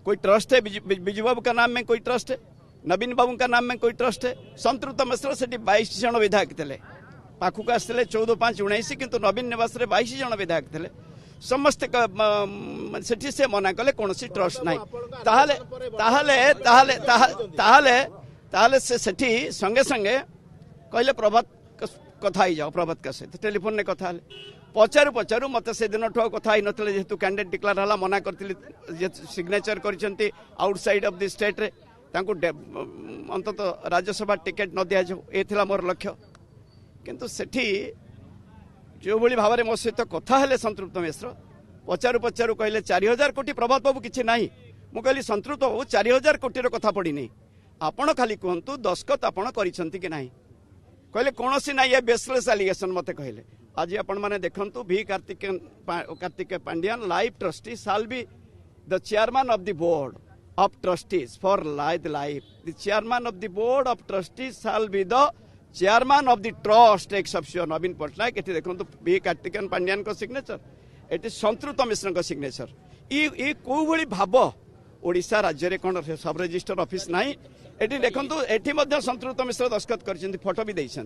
कोई ट्रस्ट है बिजू बाबू का नाम में कोई ट्रस्ट है, नवीन बाबू का नाम में कोई ट्रस्ट है। संतृप्त मिश्र से 22 जन विधायक थे, पाखक आसते 14/5/19 किंतु नवीन निवास 22 जन विधायक थे, समस्ते सेठी से मना कले कौन ट्रस्ट ना से सेठी संगे संगे कहले प्रभात कथा ही जाओ, प्रभात का सहित टेलीफोन ने कथा पचारू पचारू मत से दिन कथा ही नथिले जेहेतु कैंडिडेट डिक्लेयर हला मना करथिले सिग्नेचर करछंती आउटसाइड ऑफ द स्टेट रे तांको अंतत राज्यसभा टिकेट न दिया जाओ ए थिला मोर लक्ष्य। किंतु सेठी जो भली भाव में मो सहित कथा हेले संतृप्त मिश्र पचारू पचारू कहले 4000 कोटी प्रभात बाबू किछि नाही। मु कहली संतृप्त बाबू 4000 कोटी कथा पड़ी नहीं, आपण खाली कहतु दस्खत आपण करिसंती कि नाही। कहले कौन सी ना ये बेसलेस एलिगेशन मते कहले। आज आपण माने देखंतु भी Kartik Pandian life trustee shall be the chairman of the board of trustees for life. The chairman of the board of trustees shall be the chairman of the trust ex officio Naveen Patnaik. एठी देखंतु भी कार्तिकेयन पांड्यान को सिग्नेचर, एठी संतृप्त मिश्र को सिग्नेचर। ई को भली भाव ओडिशा राज्य रे कोन सब रजिस्टर ऑफिस नाही। एठी देखंतु एठी मध्ये संतृप्त मिश्र दस्खत करछन्ती, फोटो भी दैछन्ती।